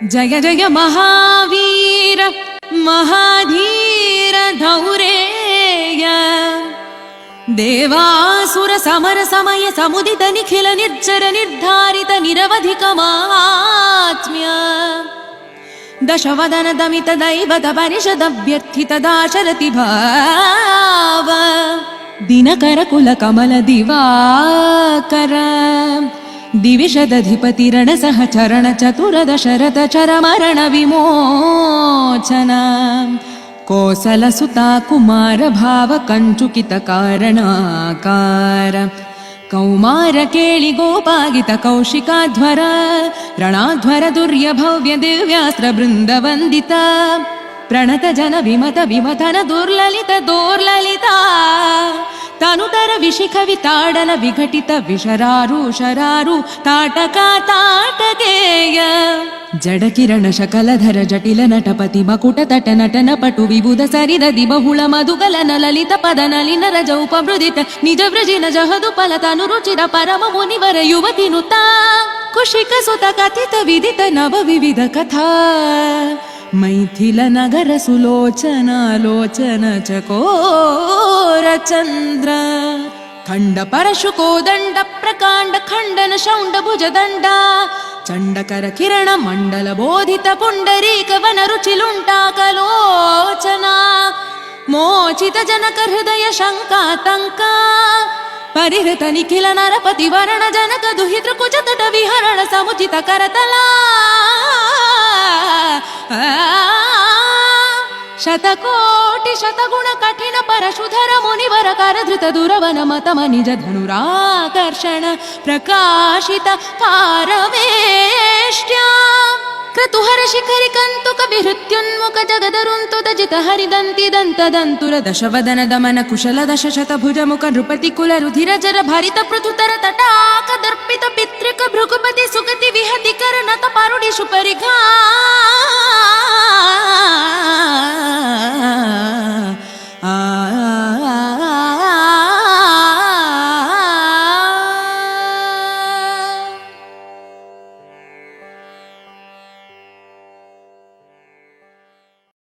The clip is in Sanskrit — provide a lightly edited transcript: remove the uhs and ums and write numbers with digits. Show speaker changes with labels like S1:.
S1: जय जय महावीर महाधीर धौरेय देवासुर समर समय समुदित निखिल निर्जर निर्धारित निरवधिक महात्म्य दशवदन दमित दैवत परिषद व्यर्थित दाशरथि भाव दिनकर कुल कमल दिवाकर दिविशदधिपति रण सहचरण चतुरदशरथ चरमरण विमोचना कोसल सुता कुमार भाव कंचुकित कारणाकार कौमार केळि गोपागित कौशिकाध्वर ರಣಾಧ್ವರ दुर्य भव्य दिव्यास्त्र बृंद वंदित प्रणत जन विमत विमथन दुर्ललित दोर्ललिता तनुतर विशिख विताडन विघटित विशरारु शरारु ताटका ताटकेय जड किरण शकलधर जटिल नटपति मकुट तट नटन पटु विबुध सरिदधि बहुಳ मधुगलन ललित पद नलिन रज उपमृदित निज वृजिन जहदु फलतनु रुचिर परम मुनिवर युवति नुता कुशिक सुत कथित विदित नव विविध कथा मैथिल नगर सुलोचना लोचन चकोर चंद्र खंड परशु कोदंड प्रकांड खंडन शौंड भुज दंड चंडकर किरण मंडल बोधित पुंडरीक वन रुचिलुंटाकलोचना मोचित जनक हृदय शंकातंका परिहृत निखिल नरपति वरण जनक दुहितृ कुज तट विहरण समुचित करतला शतकोटि शतगुण कठिन परशुधर मुनिवर कर धृत दुरवन मतम निज धनुराकर्षण प्रकाशित पारवेष्ट्या क्रतुहर शिखरि कंतुक विहृत्युन्मुख जगदरुन्तुत जित हरिदन्ति दंत दन्तुर दशवदन दमन कुशल दश शत भुज मुख नृपति कुल रुधिर जर भरित पृथुतर तटाक दर्पित पितृक भृगुपति सुगति विहति कर नत पारुडिषु परिघा